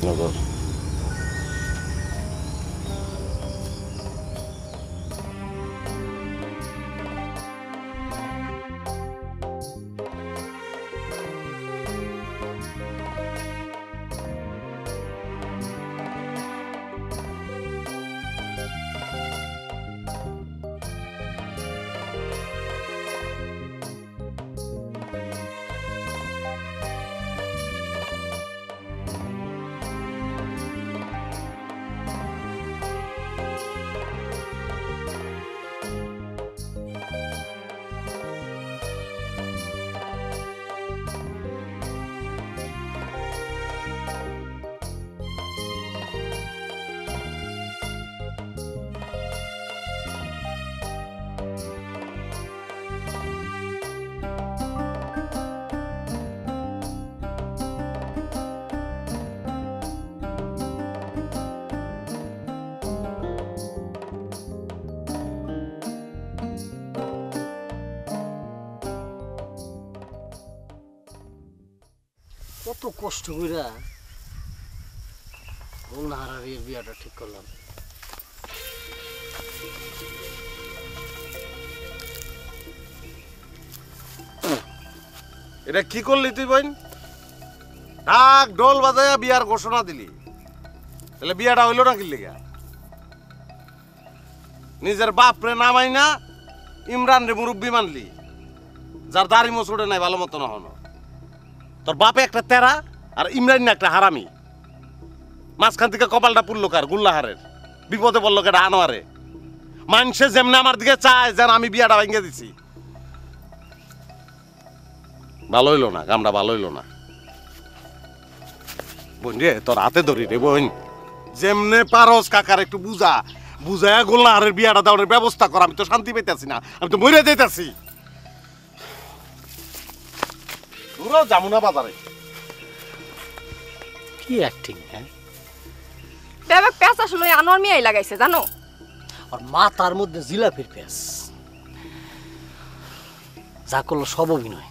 নগর কত কষ্ট কইরা গোলনাহারের বিয়াটা ঠিক করলাম। এটা কি করলি তুই বোন? ঢাক ঢোল বাজায়া বিয়ার ঘোষণা দিলি, তাহলে বিয়াটা হইল না কি লিগা? নিজের বাপ রে নামাই না ইমরান রে মুরব্বী মানলি, যার দাড়ি মোছড়ে নাই ভালো মতো না হনো। তোর বাপে একটা তেরা আর ইমরান না একটা হারামি। মাঝখান থেকে কপালটা পুড়লো কার? গুল্লাহারের। বিপদে পড়লো কেটা? আনোয়ারে। মানুষে যেমনি আমার দিকে চায় যেন আমি বিয়াটা ভেঙে দিছি। ভালো হইল না, কামটা ভালো হইল না। বোন রে, তোর হাতে ধরি রে বোন, যেমনে পারস কাকার একটু বুঝায়া গোলনাহারের বিয়াটা দেওয়ার ব্যবস্থা কর। আমি তো শান্তি পাইতেছি না, আমি তো মরে যাইতেছি। তোরাও যাবো না বাজারে। কি অ্যাক্টিং! হ্যাঁ, দেবে প্যাঁচ আসলে আনোয়ার মিয়াই লাগাইছে জানো। আর মাথার মধ্যে জিলাপির পেঁচ, যা করলো সব অভিনয়।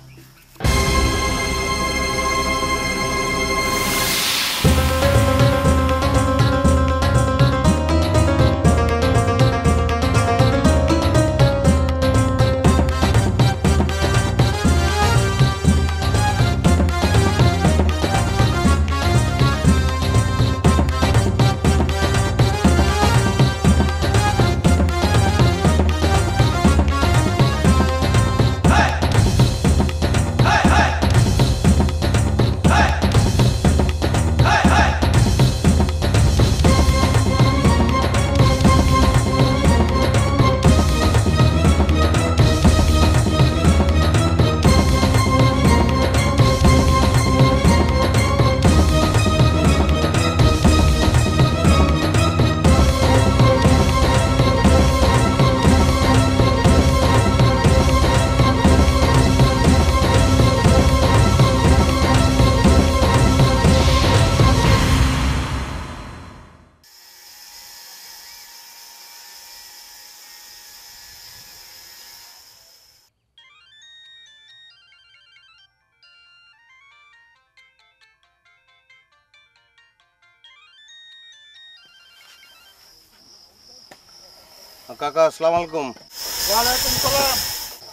কাকা আসসালামু আলাইকুম। ওয়ালাইকুম সালাম।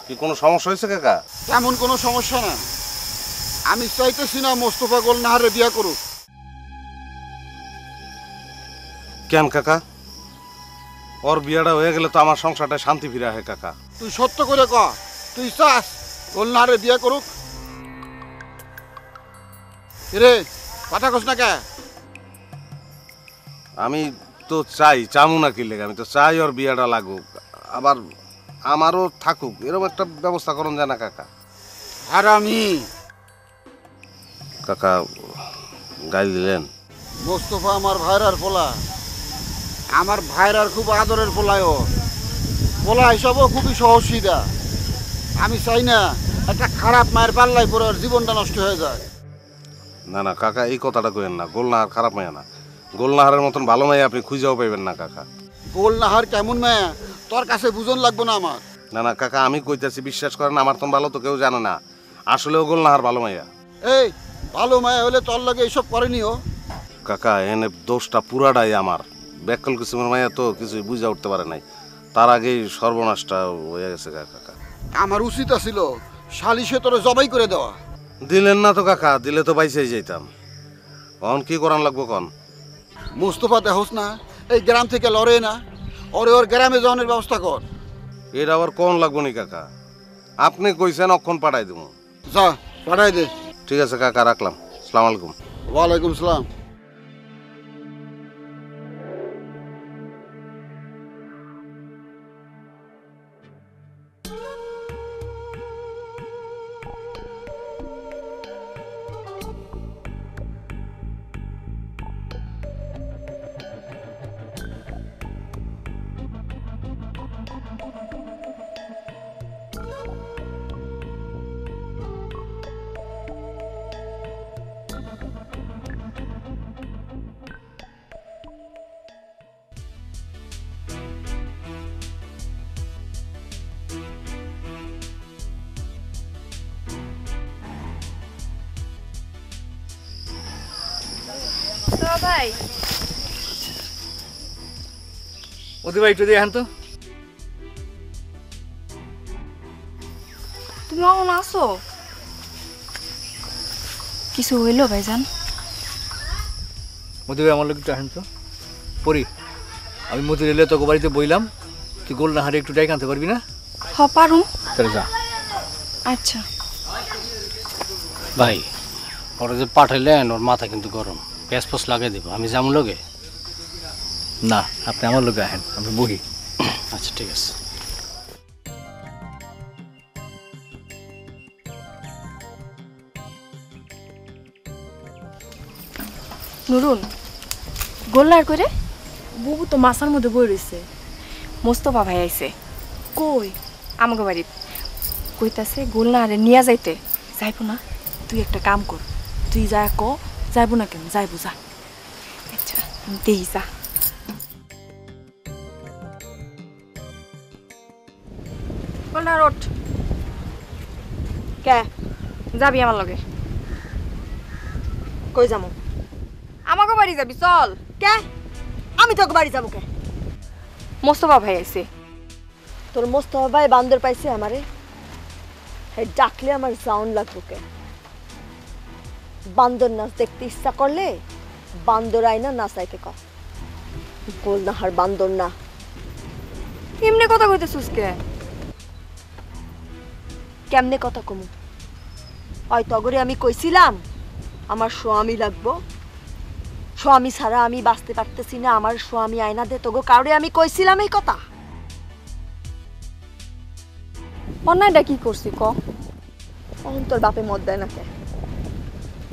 কি কোনো সমস্যা হয়েছে কাকা? তেমন কোনো সমস্যা না। আমি চাইতেছি না মোস্তফা গোলনাহারে বিয়া করুক। কেন কাকা? ওর বিয়াটা হয়ে গেলে তো আমার সংসারটা শান্তি ফিরে আসে কাকা। তুই সত্য করে ক, তুই চাস গোলনাহারে বিয়া করুক? রে কথা কস না কে? আমি তো চাই, চামু না কি লেগে, আমি তো চাই ওর বিয়াটা লাগুক, আবার আমারও থাকুক, এরকম একটা ব্যবস্থা করুন যায় না কাকা? হারামি! কাকা গাই দিলেন। মোস্তফা আমার ভাইরার পোলা, আমার ভাইরার খুব আদরের পোলায় ও। পোলা হিসাবও খুবই সহজসিধা। আমি চাই না একটা খারাপ মায়ের পাল্লাই পরে ওর জীবনটা নষ্ট হয়ে যায়। না না কাকা, এই কথাটা কইেন না। গোলনাহার খারাপ মায়া না, গোলনাহারের মতন ভালো মায়া আপনি খুঁজেও পাইবেন না কাকা। গোলনাহার কেমন মেয়ে তোর কাছে বুঝন লাগবো না আমার। না না কাকা, আমি কইতাছি, বিশ্বাস করেন, আমার তো ভালো তো কেউ জানে না। আসলেও গোলনাহার ভালো মাইয়া। এই ভালো মায়া হলে তোর লগে এইসব করেনি ও। কাকা এনে দোষটা পুরাটাই আমার। ব্যাকল কিসিমের মাইয়া তো কিছুই বুঝা উঠতে পারে নাই, তার আগেই সর্বনাশটা হয়ে গেছে কাকা। আমার উচিত ছিল সালিশে তোরে জবাই করে দেওয়া। দিলেন না তো কাকা, দিলে তো বাইসেই যাইতাম। কন কি করান লাগবো কন? মোস্তফা দেহস না এই গ্রাম থেকে লড়ে না, ওরে ওর গ্রামে যাওয়ানোর ব্যবস্থা কর। এটা আবার কোন লাগবো নি কাকা? আপনি কইছেন অক্ষণ পাঠাই দেবো। যা পাঠাই দে। ঠিক আছে কাকা, রাখলাম। আসসালামু আলাইকুম। ওয়ালাইকুম সালাম। ভাই ওদের ভাই একটু দেখেন তো। তুমি অন আসো? কিছু হইলো ভাইজান? মধু ভাই আমার লোক একটু আসেন তো। পরি, আমি মধু এলে তোকে বাড়িতে বইলাম, তুই গোল্লা হারে একটু ডাইক আনতে পারবি না? হ পারুম। তাহলে যা। আচ্ছা ভাই, ওরা যে পাঠাইলেন ওর মাথা কিন্তু গরম, প্যাস ফোস লাগাই দেবো। আমি যেমন লোকে না, আপনি আমার লোকে আহেন, আমি বহি। আচ্ছা ঠিক আছে। নুরুন, গোল্লার করে বুবু তো মাছার মধ্যে বই রয়েছে। মোস্তফা ভাই আইছে কই? আমাকে বাড়িত, কইতাছে গোল্লা আরে নিয়ে যাইতে। যাইবো না? তুই একটা কাম কর, তুই যা ক। যাইবো না কেন? যাইবো, যা। আচ্ছা দেই যা। গোল্লার ওঠ। কে যাবি আমার লগে? কই যাবো? আমাকে বাড়ি যাবি, চল। কে? আমি তোকে বাড়ি যাবো কে? মোস্তফা ভাই আইছে। তোর মোস্তফা ভাই বান্দর পাইছে আমারে, হে ডাকলে আমার জাউন লাগবো কে? বান্দর নাচ দেখতে ইচ্ছা করলে বান্দর আইনা নাচাইতে ক। গোল নাহার বান্দর না। এমনি কথা কইতেছিস কে? কেমনে কথা কমু? ওই তগরে আমি কইছিলাম আমার স্বামী লাগবো, স্বামী ছাড়া আমি বাঁচতে পারতেছি না, আমার স্বামী আয়না দে। তগো কাউরে আমি কইছিলাম এই কথা? অন্যায়টা কি করছি ক? অহন তোর বাপে মদ দেয় না কে?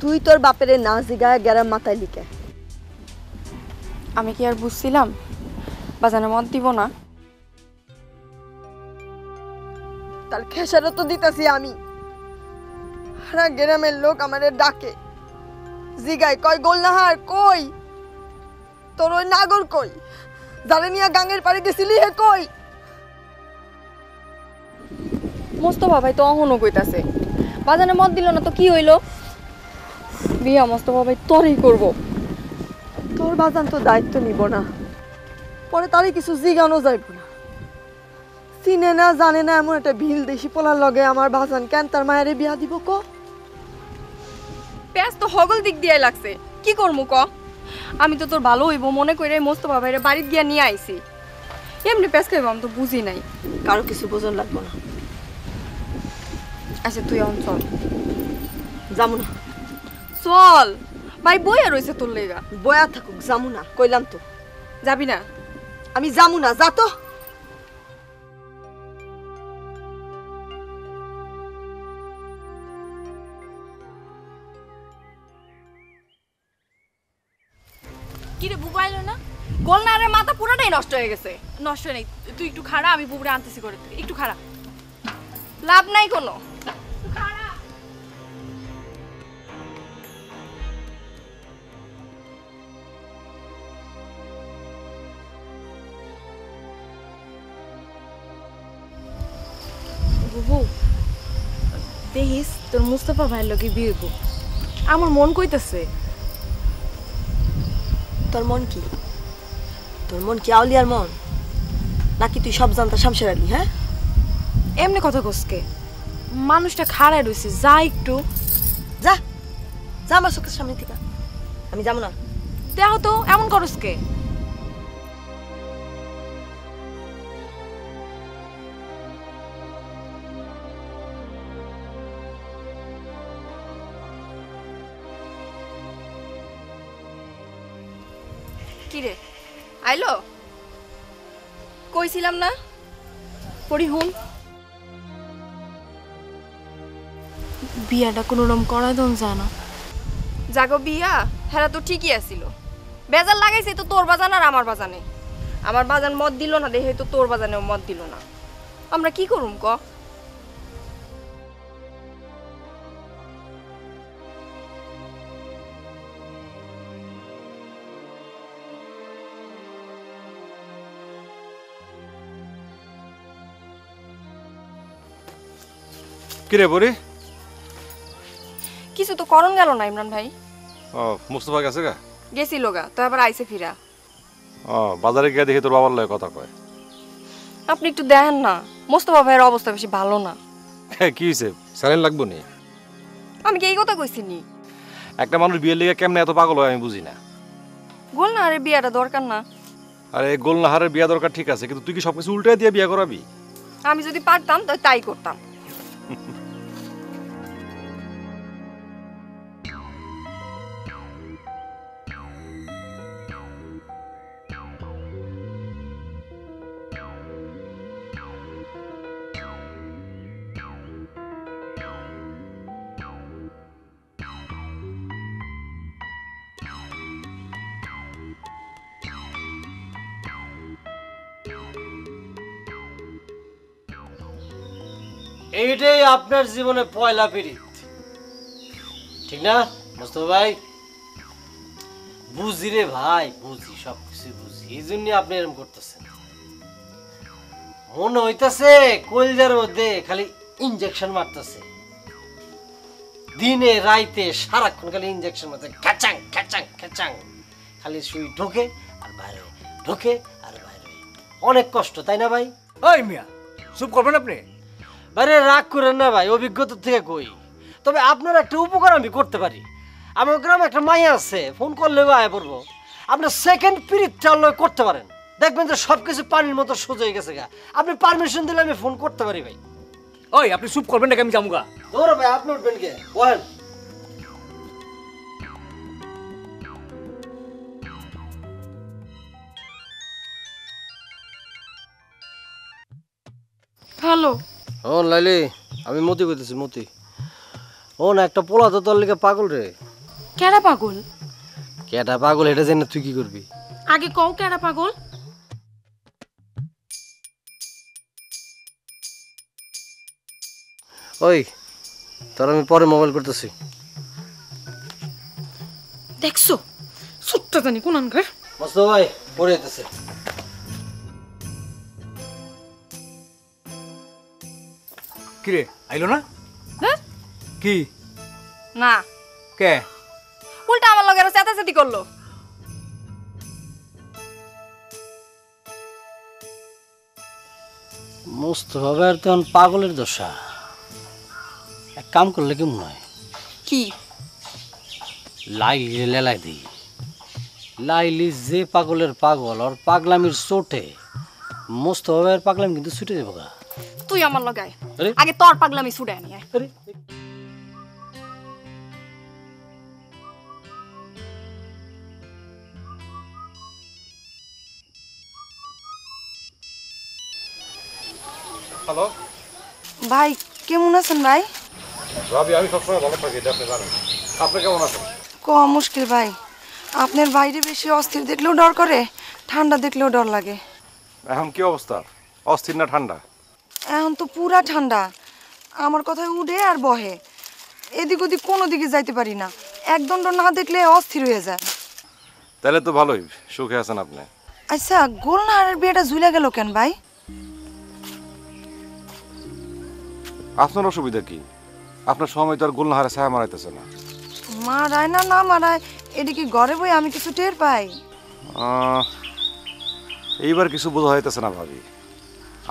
তুই তোর বাপেরে না জিগায় গ্যারাম মাথায় লিখে। আমি কি আর বুঝছিলাম বাজানে মত দিব না? তার খেসারত তো দিতেছি আমি। সারা গ্রামের লোক আমারে ডাকে, জিগায়, কয় গোলনাহার কই? তোর ওই নাগর কই? জানে নিয়া গাঙ্গের পাড়ে গেছিলি হে কই? মোস্তফা ভাই তো অহনও কইতাছে বাজানে মত দিল না তো কি হইলো? বিয়া মোস্তফা ভাই তোরই করব। তোর বাজান তো দায়িত্ব নিব না, পরে তারই কিছু জিগানো যাইব না। চিনে না জানে না এমন একটা ভিল দেশি পোলার লগে আমার বাজান কেন তার মায়েরে বিয়া দিব ক? প্যাস তো হগল দিক দিয়ে লাগছে, কি করমু ক? আমি তো তোর ভালো হইব মনে করে মোস্তফা ভাইরে বাড়িত গিয়া নিয়ে আইছি। এমনি প্যাস খাইব আমি তো বুঝি নাই। কারো কিছু বোঝন লাগবো না। আচ্ছা তুই এখন চল। যামু না। চল ভাই, বইয়া রয়েছে তোর লেগা। বয়া থাকুক, যামু না কইলাম তো। যাবি না? আমি যামু না, যা তো। কি রে, বুবু আইলো না? গোলনারের মাথা পুরোটাই নষ্ট হয়ে গেছে। নষ্ট নেই, তুই একটু খাড়া, আমি বুবুরে আনতেছি করে। তুই একটু খাড়া। লাভ নাই কোনো। বুবু দেখিস তোর মুস্তফা ভাইয়ের লগে বিয়ে হইব। আমার মন কইতেছে। তোর মন কি? তোর মন কি আউলিয়ার মন, নাকি তুই সব জানতা শামশের আলী? হ্যাঁ, এমনি কথা কসকে, মানুষটা খাড়ায় রয়েছে, যা একটু। যা যা আমার চোখের সামনে থেকে। আমি যাবো না। দেহ তো এমন করসকে। কি রে আইলো? কইছিলাম না পড়ি হুন। বিয়াটা কোনো রকম করাই দন যায় না। জাগো বিয়া হেরা তো ঠিকই আছিল, বেজার লাগাইছে তো তোর বাজান আর আমার বাজানে। আমার বাজান মত দিল না দেখে তো তোর বাজানেও মত দিল না। আমরা কি করুম ক? কিরে বরি? কিছু তো করণ গেল না ইমরান ভাই। ও মুস্তফা গেছে গা? গেছিল গা, তো আবার আইছে ফিরা। ও বাজারে গিয়ে দেখি তোর বাবার লগে কথা কয়। আপনি একটু দেখেন না, মোস্তফা ভাইয়ের অবস্থা বেশি ভালো না। কি হয়েছে? স্যালাইন লাগবো নি? আমি কি এই কথা কইছি নি? একটা মানুষ বিয়ের লেগে কেমনে এত পাগল হয় আমি বুঝি না। গোল না আরে বিয়াটা দরকার না। আরে গোলনাহারের বিয়া দরকার ঠিক আছে, কিন্তু তুই কি সবকিছু উল্টে দিয়ে বিয়া করাবি? আমি যদি পারতাম তো তাই করতাম। এইটাই আপনার জীবনে পয়লা পীড়িত, ঠিক না মোস্তফা ভাই? বুঝি রে ভাই, বুঝি, সবকিছু বুঝি, এই জন্য আপনি এরকম করতেছেন। মনে হইতেছে কলজার মধ্যে খালি ইনজেকশন মারতেছে, দিনে রাইতে সারাক্ষণ খালি ইনজেকশন মারতে, খ্যাচাং খ্যাচাং খ্যাচাং, খালি সুই ঢোকে আর বাইরে, ঢোকে আর বাইরে। অনেক কষ্ট, তাই না ভাই? ওই মিয়া চুপ করবেন আপনি? বাইরে রাগ করেন না ভাই, অভিজ্ঞতা থেকে কই। তবে আপনার একটা উপকার আমি করতে পারি। আমার গ্রামে একটা মাইয়া আছে, ফোন করলেও আয় পড়বো। আপনার সেকেন্ড পিরিয়ডটা করতে পারেন, দেখবেন যে সবকিছু পানির মতো সোজা হয়ে গেছে গা। আপনি পারমিশন দিলে আমি ফোন করতে পারি ভাই। ওই আপনি চুপ করবেন নাকি? আমি যাবো গা। ধরো ভাই, আপনি উঠবেন কে? বলেন। হ্যালো। ও লাইলি, আমি মতি কইতেছি, মতি। ও না, একটা পোলা তো তোর লিগে পাগল রে। কেডা পাগল? কেটা পাগল এটা জেনে তুই কি করবি? আগে কও কেডা পাগল? ওই তোর আমি পরে মোবাইল করতেছি। দেখছো ছোট্ট জানি কোন আনকার। মোস্তফা ভাই পড়ে যেতেছে। কিরে আইলো না? হ্যাঁ? কি না, কে? উল্টা আমার লগে আরো চেতাচেতি করলো। মোস্তফা ভাইয়ের তখন পাগলের দশা। এক কাম করলে কি মনে হয়? কি? লাইলি লেলাই দিই। লাইলি যে পাগলের পাগল, আর পাগলামির চোটে মোস্তফা ভাইয়ের পাগলামি কিন্তু ছুটে যাবো গা। তুই আমার লগে আয়, আরে? আগে তোর পাগলামি ছুড়ে আনি আয়। আরে হ্যালো ভাই কেমন আছেন ভাই? রবি, আমি সবসময় ভালো থাকি, এটা আপনি জানেন। আপনি কেমন আছেন? কম মুশকিল ভাই, আপনার বাইরে বেশি অস্থির দেখলেও ডর করে, ঠান্ডা দেখলেও ডর লাগে। এখন কি অবস্থা? অস্থির না ঠান্ডা? এখন তো পুরা ঠান্ডা, আমার কথায় উঠে আর বহে, এদিক ওদিক কোনো দিকে যাইতে পারি না, একদণ্ড না দেখলে অস্থির হয়ে যায়। তাহলে তো ভালোই, সুখে আছেন আপনি। আচ্ছা, গোলনাহারের বিয়েটা ঝুলে গেল কেন ভাই? আপনার অসুবিধা কি? আপনার সময় তো আর গোলনাহারে ছায়া মারাইতেছে না। মারায় না না মারায়, এদিকে ঘরে বই আমি কিছু টের পাই। এইবার কিছু বোঝা হইতেছে না ভাবি।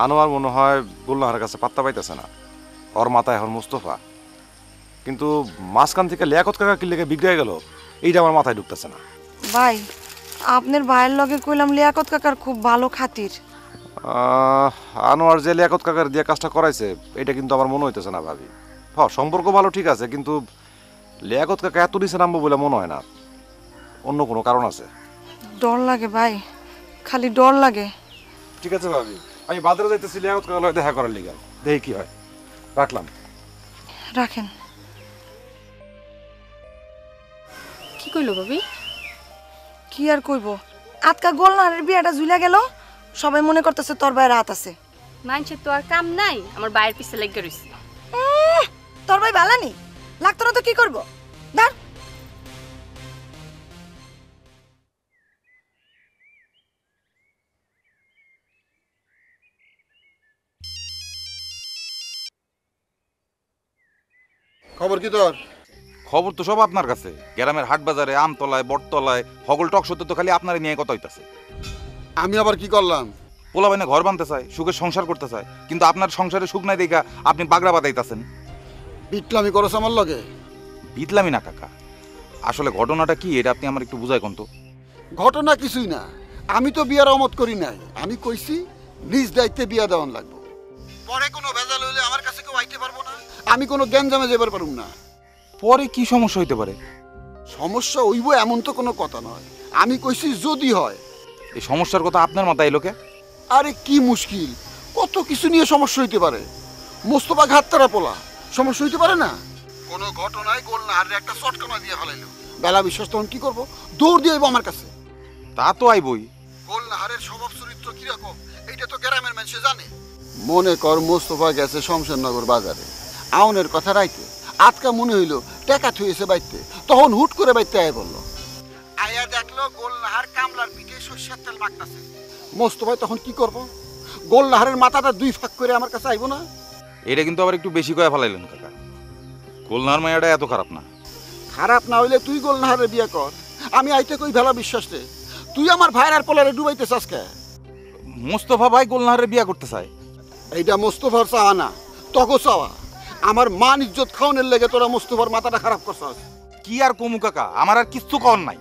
আনোয়ার মনে হয় গুলনাহারের কাছে পাত্তা পাইতেছে না, ওর মাথায় এখন মুস্তফা। কিন্তু মাঝখান থেকে লিয়াকত কাকা কি লেগে বিগড়ে গেল, এইটা আমার মাথায় ঢুকতেছে না। ভাই আপনার ভাইয়ের লগে কইলাম লিয়াকত কাকার খুব ভালো খাতির। আনোয়ার যে লিয়াকত কাকার দিয়ে কাজটা করাইছে এটা কিন্তু আমার মনে হইতেছে না ভাবি। সম্পর্ক ভালো ঠিক আছে, কিন্তু লিয়াকত কাকা এত নিচে নামবো বলে মনে হয় না। অন্য কোনো কারণ আছে। ডর লাগে ভাই, খালি ডর লাগে। ঠিক আছে ভাবি, আমি বাজারে যাইতেছি লিয়াকত কাকার লগে দেখা করার লিগা, দেখি কি হয়। রাখলাম। রাখেন। কি কইলো ভাবি? কি আর কইব, আজকা গোলনারের বিয়াটা ঝুলে গেল, সবাই মনে করতেছে তোর ভাইয়ের হাত আছে। মানুষের তো আর কাম নাই, আমার বাইরের পিছে লেগে রইছে। তোর ভাই ভালো নি লাগতো না তো কি করবো, ধর। খবর কি তোর? খবর তো সব আপনার কাছে। গ্রামের হাট বাজারে, আমতলায়, বটতলায়, হগল টক সত্য তো খালি আপনার নিয়ে কথা হইতাছে। আমি আবার কি করলাম? পোলা বাইনে ঘর বানতে চায়, সুখের সংসার করতে চায়, কিন্তু আপনার সংসারে সুখ নাই দেখা আপনি বাগড়া বাদাইতাছেন। বিটলামি করছ আমার লগে? বিতলামি না কাকা, আসলে ঘটনাটা কি এটা আপনি আমার একটু বুঝাই কোন তো। ঘটনা কিছুই না, আমি তো বিয়ার অমত করি নাই। আমি কইছি নিজ দায়িত্বে বিয়া দেওয়ান লাগবো। পরে কোনো ভেজাল হইলে আমার কাছে কেউ আইতে পারবো না, আমি কোনো গ্যাঞ্জামে যাবার পারুম না। পরে কি সমস্যা হইতে পারে? সমস্যা হইব এমন তো কোনো কথা নয়। আমি কইছি যদি হয়। এই সমস্যার কথা আপনার মাথায় এলো কে? আরে কি মুশকিল, কত কিছু নিয়ে সমস্যা হইতে পারে। মোস্তফা ঘাটতারা পোলা, সমস্যা হইতে পারে না? কোনো ঘটনায় গোলনাহারে একটা চটকানা দিয়ে ফেলাইলো, বেলা বিশ্বাস তখন কি করবো, দৌড় দিয়ে আইবো আমার কাছে। তা তো আইবই। গোলনাহারের স্বভাব চরিত্র কিরকম এইটা তো গ্রামের মানুষে জানে। মনে কর মোস্তফা গেছে শমশেরনগর বাজারে, আউনের কথা রাইতে আজকা মনে হইলো টেকা থুয়েছে বাইতে, তখন হুট করে বাইতে আয় বললো। আয়া দেখলো গোলনাহার কামলার পিঠে সর্ষের তেল মাখতাছে। মোস্তফায় তখন কি করবো? গোলনাহারের মাথাটা দুই ফাঁক করে আমার কাছে আইবো না? এটা কিন্তু আবার একটু বেশি করে ফেলাইলেন কাকা। গোলনার মায়াটা এত খারাপ না। খারাপ না হইলে তুই গোলনাহারের বিয়ে কর, আমি আইতে কই ভেলা বিশ্বাস রে। তুই আমার ভাইয়ের আর পোলারে ডুবাইতে চাস কে? মোস্তফা ভাই গোলনাহারের বিয়া করতে চায়। এইটা মোস্তফার চাওয়া না, তগো চাওয়া। আমার মান ইজ্জত খাওয়ানোর লেগে তোরা মোস্তফার মাথাটা খারাপ করছস। কি আর কমু কাকা, আমার আর কিচ্ছু কর নাই।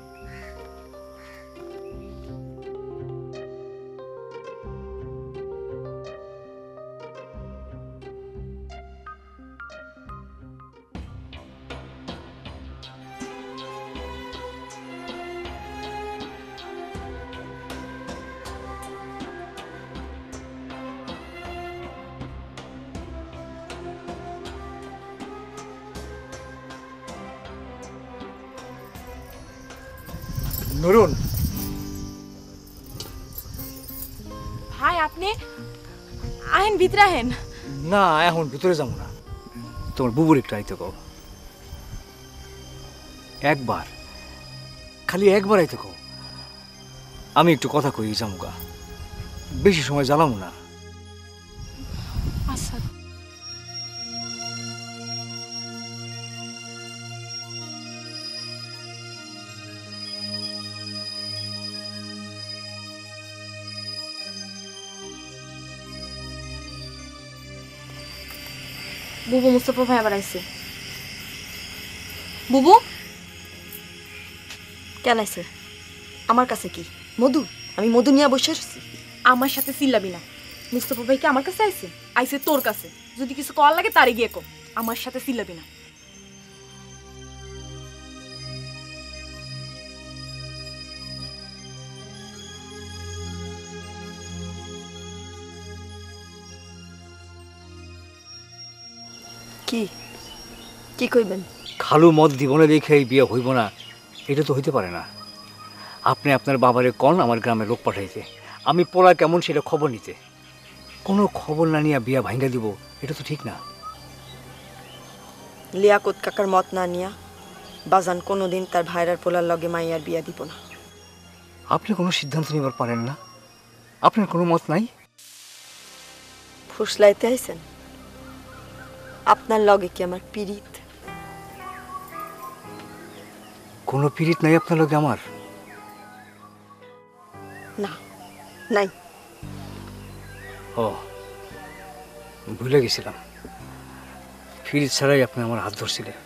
নরুন, ভাই আপনি আহেন ভিতরে আহেন। না এখন ভিতরে যাবো না, তোমার বুবুর একটু আইতে কও। একবার, খালি একবার আইতে কও। আমি একটু কথা কই যামুগা, বেশি সময় জ্বালামো না। আচ্ছা। বুবু মুস্তফা ভাই আবার আইছে। বুবু কেন আইছে? আমার কাছে কি মধু? আমি মধু নিয়ে বসে আছি। আমার সাথে চিল্লাবি না। মুস্তফা ভাই কি আমার কাছে আইছে? আইছে তোর কাছে। যদি কিছু কল লাগে তারে গিয়ে কো, আমার সাথে চিল্লাবি না। কি কি কইবেন? খালু মদ দিব না দেখে এই বিয়ে হইব না, এটা তো হইতে পারে না। আপনি আপনার বাবারে কন আমার গ্রামে লোক পাঠাইতে, আমি পোলা কেমন সেটা খবর নিতে। কোনো খবর না নিয়ে বিয়া ভাঙ্গা দিব, এটা তো ঠিক না। লিয়াকত কাকার মত না নিয়া বাজান কোনোদিন তার ভাইরার পোলার লগে মাইয়ার বিয়া দিব না। আপনি কোনো সিদ্ধান্ত নিবার পারেন না? আপনার কোনো মত নাই? ফুসলাইতে আইছেন? আপনার লগে কি আমার পিরিত? কোনো পীড়িত নাই আপনার লগে আমার। না, নাই। ও ভুলে গেছিলাম, ফ্রিজ ছাড়াই আপনি আমার হাত ধরছিলেন।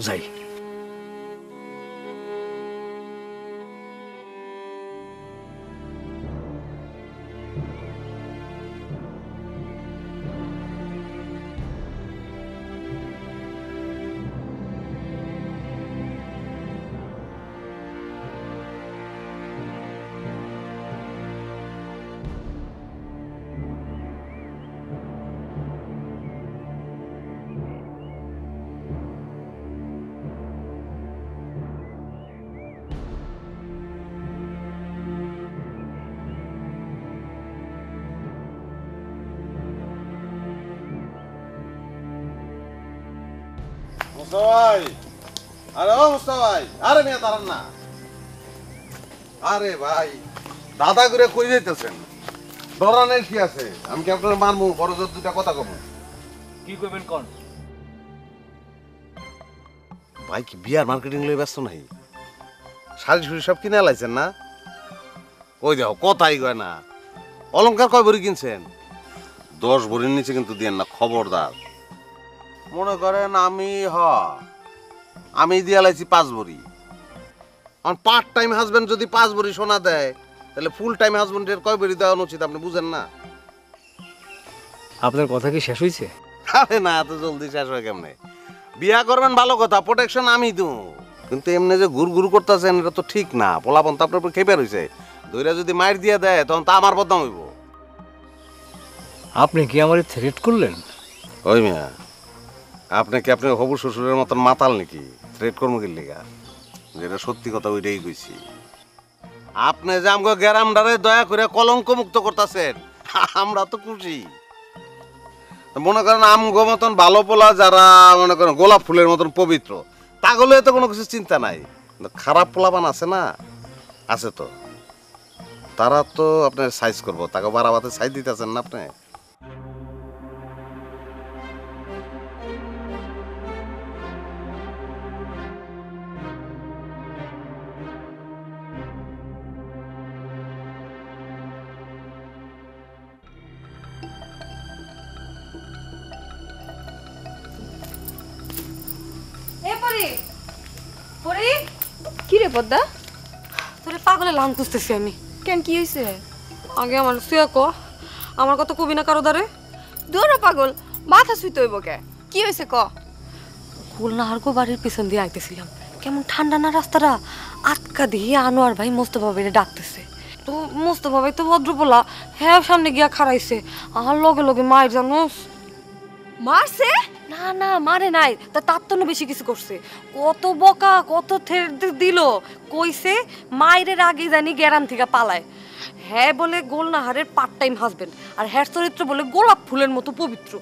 যাই। আরে মিয়া দাঁড়ান না। আরে ভাই দাদা করে কই যাইতেছেন? ডরানের কি আছে? আমি কি আপনার মারমু? বড় জোর দুটা কথা কব। কি করবেন কোন? ভাই কি বিয়ার মার্কেটিং লই ব্যস্ত নাই? শাড়ি শুড়ি সব কিনে লাইছেন না? ওই যাও কথাই কয় না। অলংকার কয় ভরি কিনছেন? 10 ভরির নিচে কিন্তু দিয়েন না, খবরদার। মনে করেন আমি দিয়া লাইছি 5 ভরি। আর পার্ট টাইম হাজবেন্ড যদি 5 ভরি সোনা দেয়, তাহলে ফুল টাইম হাজবেন্ডের কয় ভরি দেওয়া উচিত আপনি বুঝেন না? আপনার কথা কি শেষ হয়েছে? আরে না, এত জলদি শেষ হয় কেমনে? বিয়া করবেন ভালো কথা, প্রোটেকশন আমি দেব, কিন্তু এমনি যে ঘুর ঘুর করতেছেন এটা তো ঠিক না। পোলাপন তো আপনার উপর খেপে রয়েছে, দইরা যদি মাইর দিয়ে দেয় তখন তা আমার বদনাম হইব। আপনি কি আমার থ্রেট করলেন? ওই মিয়া, আপনি কি আপনার হবু শ্বশুরের মতন মাতাল নাকি? থ্রেট কর্ম কি লেগা? যেটা সত্যি কথা ওইটাই কইছি। আপনি যে আমগো গ্যারামডারে দয়া করে কলঙ্ক মুক্ত করতেছেন, আমরা তো খুশি। মনে করেন আমগো মতন ভালো পোলা যারা মনে করেন গোলাপ ফুলের মতন পবিত্র, তাহলে তো কোনো কিছু চিন্তা নাই। খারাপ পোলাপান আছে না, আছে তো, তারা তো আপনার সাইজ করবো, তাকে বারাবাতে সাইজ দিতেছেন না আপনি। কি রে পদ্মা? তোরে পাগলে লান খুঁজতেছি আমি। কেন, কি হয়েছে? আগে আমার শুয়ে ক, আমার কথা কবি না কারো দ্বারে। দূর পাগল, মাথা শুইতে হইব কে? কি হয়েছে ক? খুলনাহারগো বাড়ির পিছন দিয়ে আইতেছিলাম, কেমন ঠান্ডা না রাস্তাটা, আটকা দিয়ে আনোয়ার ভাই মোস্তফা ভাইরে ডাকতেছে। তো মোস্তফা ভাই তো ভদ্রপোলা, হ্যাঁ সামনে গিয়া খাড়াইছে, আর লগে লগে মায়ের জানোস মারছে? না না মারে নাই, তার তো বেশি কিছু করছে। কত বকা, কত থের দিল, কইছে মায়ের আগে জানি গ্যারাম থেকে পালায়। হ্যাঁ বলে গোলনাহারের পার্ট টাইম হাজবেন্ড, আর হ্যার চরিত্র বলে গোলাপ ফুলের মতো পবিত্র।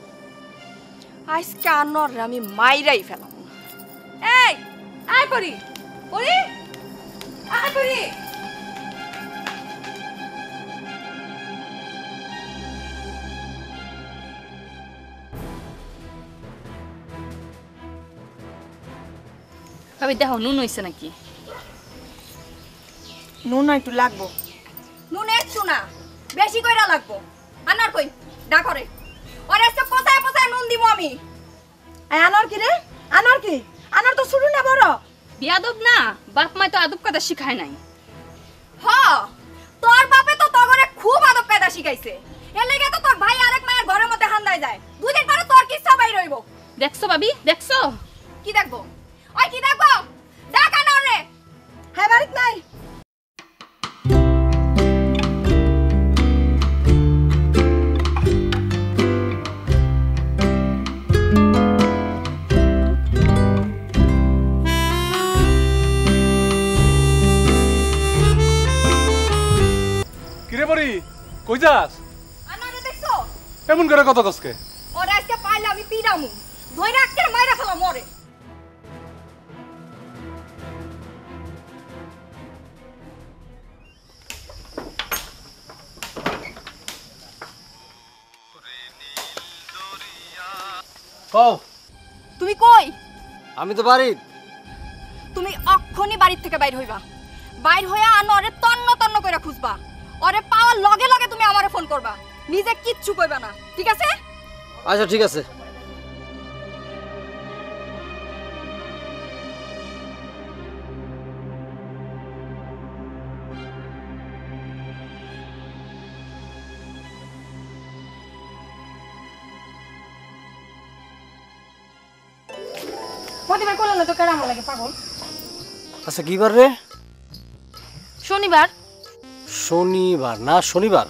আজকে আনোয়ার আমি মাইরাই ফেলাম। এই আয় পরি পরি, আয় পরি। ভাবি দেখো নুন হইছে নাকি? নুন একটু লাগবো। নুন একটু না, বেশি কইরা লাগবো। আনার কই না করে ওরে সব কোথায় কোথায় নুন দিব আমি। আনার কি রে? আনার কি? আনার তো শুরু না বড়। বিয়াদব না, বাপ মাই তো আদব কায়দা শিখায় নাই। হ, তোর বাপে তো তগরে খুব আদব কায়দা শিখাইছে। এর লাগি তো তোর ভাই আরেক মায়ের ঘরের মধ্যে হান্দায় যায়। দুদিন পরে তোর কিচ্ছা বাইর হইব। দেখছো ভাবি, দেখছো? কি দেখবো? ওই কি দেখবো? দেখ আনার রে। হ্যাঁ বাড়িত নাই। কিরে পরি, কই যাস? আনারে দেখছো? এমন করে কত কসকে? ওরে আজকে পাইলে আমি পিডামু। ধইরা আজকে মাইরা ফেলাম মরে। কও তুমি কই? আমি তো বাড়ি। তুমি অক্ষণই বাড়ির থেকে বাইর হইবা। বাইর হইয়া আনোয়ারে তন্ন তন্ন করে খুঁজবা। ওরে পাওয়ার লগে লগে তুমি আমারে ফোন করবা, নিজে কিচ্ছু কইবা না, ঠিক আছে? আচ্ছা ঠিক আছে। প্রতিবার করলে না তো কেমন লাগে পাগল? আচ্ছা কি বার রে? শনিবার। শনিবার না, শনিবার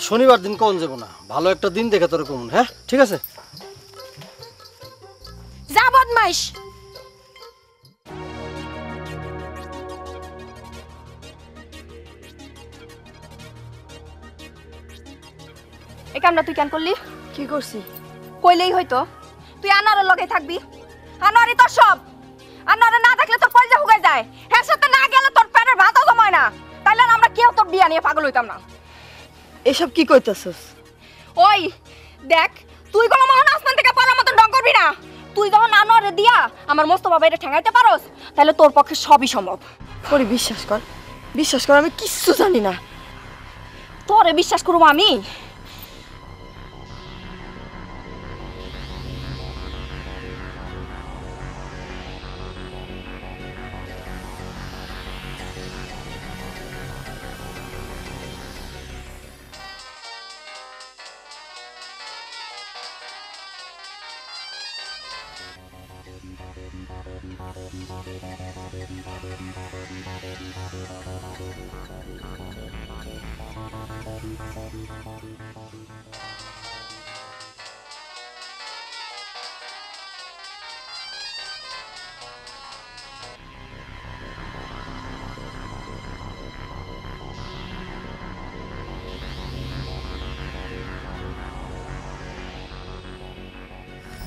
শনিবার দিন কোন যাবো না, ভালো একটা দিন দেখে তোর কমন। হ্যাঁ ঠিক আছে। যা বদমাইশ। এই কামটা তুই কেন করলি? কি করছি? কইলেই হয়তো। তুই আনোয়ারের লগে থাকবি, আনোয়ারই তোর সব। আনোয়ারে না দেখলে তোর কলজা হুগাই যায়, হ্যাঁ সাথে না গেলে তোর পেটের ভাতও জমায় না। তাইলে আমরা কেউ তোর বিয়া নিয়ে পাগল হইতাম না। এসব কি কইতাছস? ওই দেখ, তুই কোনো মহান আসমান থেকে পড়ার মতো ডং করবি না। তুই যখন আনোয়ারে দিয়া আমার মোস্তফা বাইরে ঠেঙাইতে পারোস, তাহলে তোর পক্ষে সবই সম্ভব। পরি বিশ্বাস কর, বিশ্বাস কর, আমি কিচ্ছু জানি না। তোরে বিশ্বাস করবো আমি?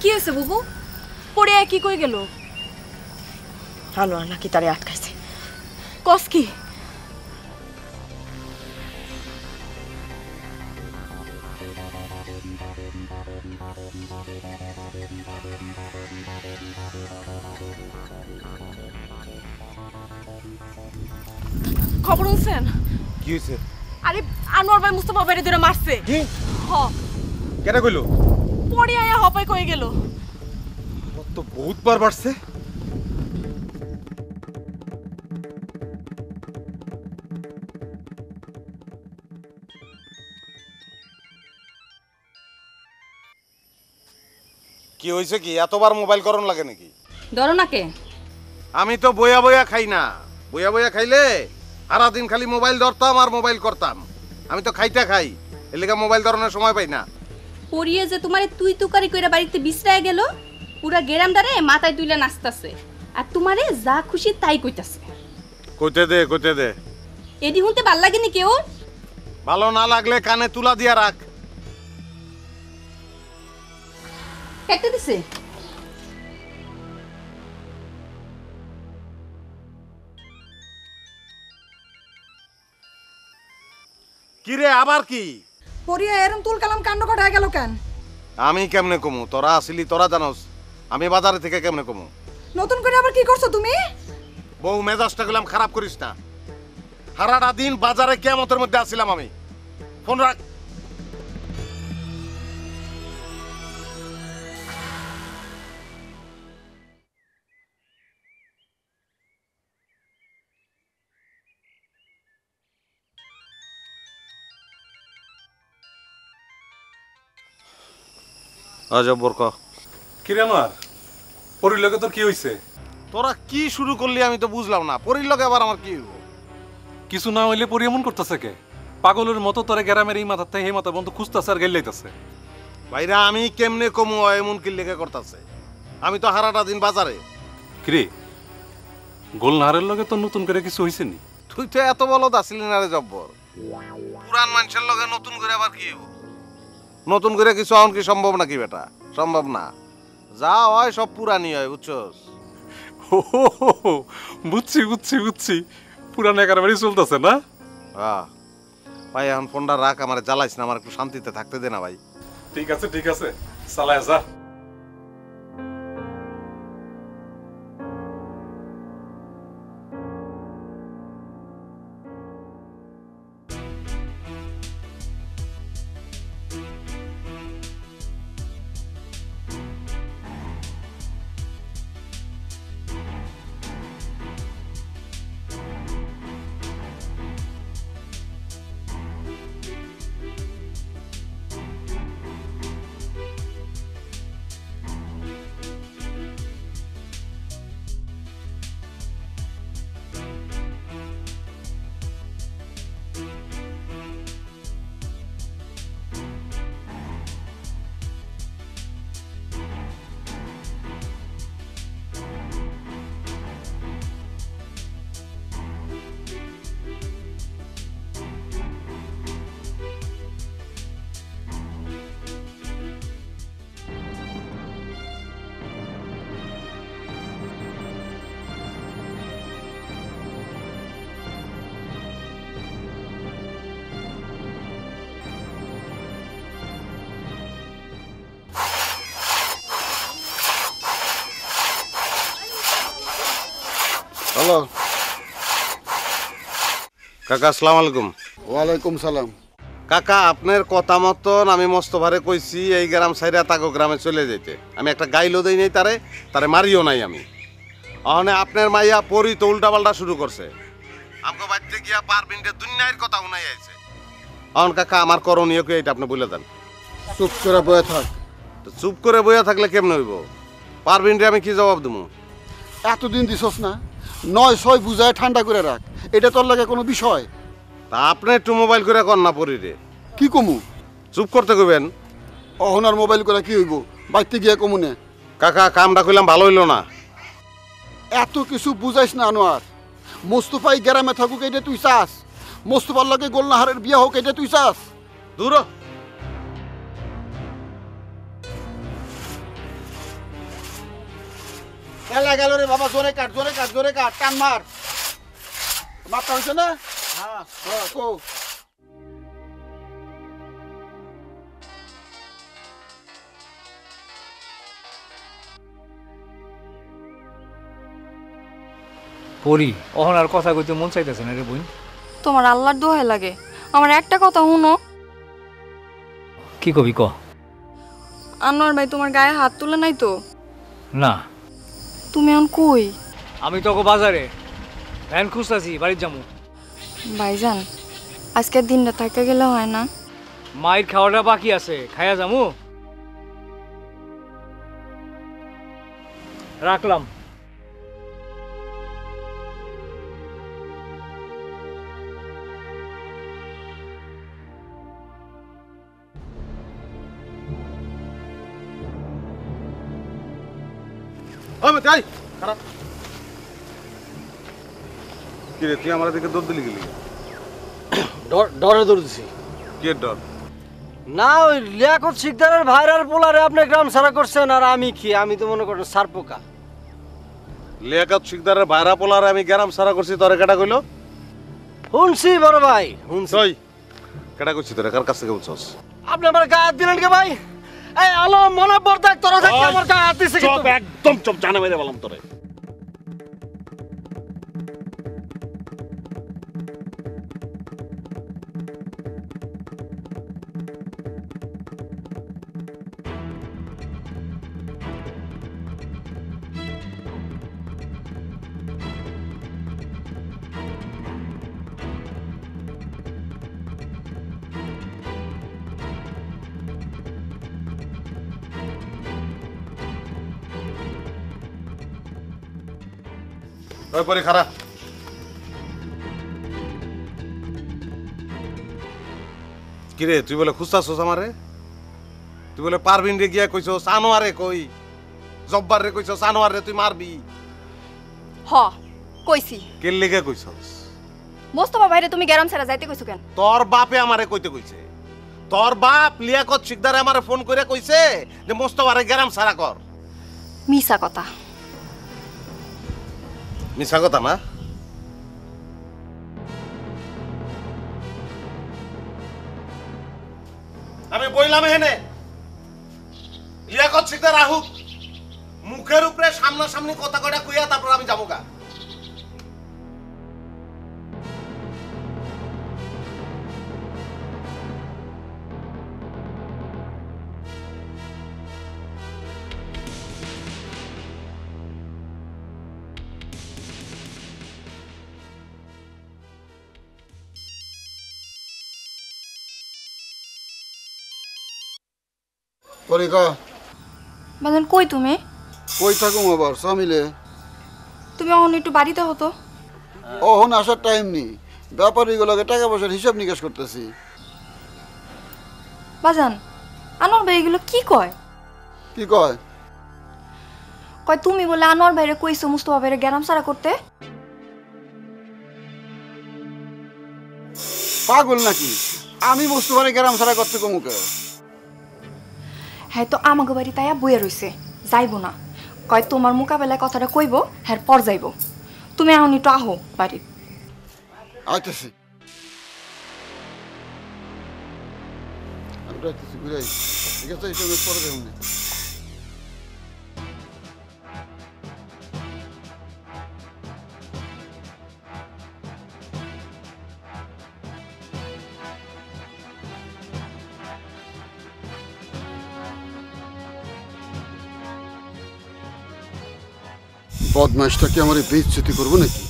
কি হয়েছে বুবু? পড়ে কি কই গেল? আনোয়ার নাকি তারে আটকাইছে। কস কি? খবর শুনছেন? কি হয়েছে? আরে আনোয়ার ভাই মুস্তফা ভাইরে ধরে মারছে। কি? হ। কেন কইলো? পড়ে আয়া হপাই কই গেল। তো বহুত বার বাড়ছে। কি হয়েছে কি? এতবার মোবাইল করন লাগে নাকি? ধরো না কে? আমি তো বইয়া বইয়া খাই না। বইয়া বইয়া খাইলে সারাদিন খালি মোবাইল ধরতাম আর মোবাইল করতাম। আমি তো খাইতে খাই, এর লেগে মোবাইল ধরানোর সময় পাই না। পড়িয়ে যে তোমারে তুই তুকারি কইরা বাড়িতে বিশ্রায় গেল, পুরা গেরামদারে মাথায় তুইলা নাচতাছে, আর তোমারে যা খুশি তাই কইতাছে। কইতে দে, কইতে দে। এডি হুনতে ভাল লাগেনি কেউ? ভালো না লাগলে কানে তুলা দিয়া রাখ। কেটে দিছে। কি রে, আবার কি? পরিয়া এরম তুল কালাম কাণ্ড করা গেল কেন? আমি কেমনে কমু? তোরা আসিলি, তোরা জানোস। আমি বাজারে থেকে কেমনে কমু? নতুন করে আবার কি করছো তুমি? বউ মেজাজটা গুলাম খারাপ করিস না। সারাটা দিন বাজারে কিয়ামতের মধ্যে আসছিলাম আমি। ফোন রাখ। আজব বরকা। কিরে আমার পরির লগে তোর কি হইছে? তোরা কি শুরু করলি আমি তো বুঝলাম না। পরির লগে আবার আমার কি হইব? কিছু না হইলে পরি এমন করতেছে কে? পাগলের মতো তোরে গ্রামের এই মাথার থেকে এই মাথা বন্ধ খুঁজতেছে আর গেলাইতেছে। ভাইরা আমি কেমনে কমু এমন কি লেগে করতেছে? আমি তো সারাটা দিন বাজারে। কিরে গোলনাহারের লগে তো নতুন করে কিছু হইছে নি? তুই তো এত বলদ আসলি না রে জব্বর। পুরান মানুষের লগে নতুন করে আবার কি হইব? নতুন করে কিছু এখন কি সম্ভব নাকি বেটা? সম্ভব না। যা হয় সব পুরানি হয়, বুঝছস? বুঝছি বুঝছি বুঝছি, পুরান একার বাড়ি চলতেছে না? হ্যাঁ ভাই, এখন ফোনটা রাখ, আমার জ্বালাইস না, আমার একটু শান্তিতে থাকতে দে না ভাই। ঠিক আছে ঠিক আছে, চালায় যা। হ্যালো। কাকা আসসালামু আলাইকুম। ওয়ালাইকুম সালাম। কাকা আপনার কথা মতন আমি মস্তভারে কইছি এই গ্রাম সাইরা তাগো গ্রামে চলে যেতে। আমি একটা গাইলো দেই নাই তারে মারিও নাই আমি। অহনে আপনার মাইয়া পরি তো উল্টাপাল্টা শুরু করছে। আমগো বাড়িতে গিয়া পারবিনকে দুনিয়ার কথা উনাই আইছে। অহন কাকা আমার করণীয় কি এটা আপনি বলে দেন। চুপ করে বয়ে থাক। তো চুপ করে বইয়া থাকলে কেমনে হইব? পারবিন রে আমি কি জবাব দেবো? এতদিন দিছস না, 9-6 বুঝায় ঠান্ডা করে রাখ। এটা তোর লাগে কোনো বিষয়? তা আপনি একটু মোবাইল করে কর না পরি রে। কি কমু? চুপ করতে কইবেন। অহনার মোবাইল করে কি হইব? বাইতে গিয়া কমুনে। কাকা কামটা কইলাম ভালো হইলো না। এত কিছু বুঝাইস না আনোয়ার। মোস্তফাই গ্রামে থাকুক এটা তুই চাস? মোস্তফার লগে গোলনাহারের বিয়া হোক এটা তুই চাস? দূর হ। খেলা গেল রে বাবা, জোরে কাট জোরে কাট জোরে কাট, টান মার। মাপটা হইছে না? হ্যাঁ কো। পরি অহন আর কথা কইতে মন চাইতেছে না রে বোন। তোমার আল্লাহর দোহাই লাগে, আমার একটা কথা শুনো। কি কবি ক? আনোয়ার ভাই তোমার গায়ে হাত তুলে নাই তো? না। তুমি এখন কই? আমি তোকে বাজারে ভ্যান খুঁজতাছি, বাড়ির যাবো। ভাইজান আজকের দিনটা থাকা গেলে হয় না? মায়ের খাওয়াটা বাকি আছে, খাইয়া যাবো। রাখলাম। তাই খারাপ কি রে, তুই আমার দিকে দৌড় দিলি গেলি? ডরে দৌড়ছি। কে ডর? না ওই লিয়াকত শিকদারের ভাইরার পোলারে আপনি গ্রাম সারা করছেন, আর আমি কি? আমি তো মনে করেন সারপোকা। লিয়াকত শিকদারের ভাইরা পোলারে আমি গ্রাম সারা করছি, তোরে কেটা কইলো? শুনছি বড় ভাই, শুনছি। কেটা কইছি তোরে? কার কাছ থেকে বলছস? আপনি আমার গায়ে হাত দিলেন কে ভাই? এই আলো মনে পড়তে তোরা থাকতে আমার গায়ে হাত দিছে কিন্তু। চুপ, একদম চুপ, জানা মেরে বললাম তোরে। ওই পরে খারাপ কিরে, তুই বলে খুঁজতাছস আমারে? তুই বলে পারবিন রে গিয়া কইছস আনোয়ারে কই, জব্বার রে কইছস আনোয়ার রে তুই মারবি? হ কইছি। কে লেগে কইছস? মোস্তফা ভাইরে তুমি গ্রাম ছেড়ে যাইতে কইছো কেন? তোর বাপে আমারে কইতে কইছে। তোর বাপ লিয়াকত শিকদারে আমারে ফোন করে কইছে যে মোস্তফারে গ্রাম সারা কর। মিছা কথা। মিছা কথা না? আমি বইলাম হেনে লিয়াকত শিকদার আহুক, মুখের উপরে সামনাসামনি কথা কয়টা কইয়া তারপর আমি যাবো গা। পরে কা বাজান কই তুমি? কই থাকুম আবার সামিলে? তুমি এখন একটু বাড়িতে হতো। অহন আসার টাইম নেই, ব্যাপারীগুলোকে টাকা পয়সার হিসাব নিকাশ করতেছি। বাজান আনোয়ার ভাই এগুলো কি কয়? কি কয়? কয় তুমি বলে আনোয়ার ভাইরে কইছো মুস্তফা ভাইরে গ্রাম সারা করতে। পাগল নাকি? আমি মুস্তফারে গ্রাম সারা করতে কমুকে? হ্যাঁ তো আমাকে বাড়ি তাইয়া বইয়া রইছে, যাইবো না। কয় তোমার মোকাবেলায় কথাটা কইব, হ্যাঁ পর যাইব। তুমি এখন একটু আহো বাড়ি। আইতেছি আমি রাখতেছি, ঘুরে আই। ঠিক আছে, এই সময় পরে দেখুন। বদমাসটা কি আমার বেইজ্জতি করবো নাকি?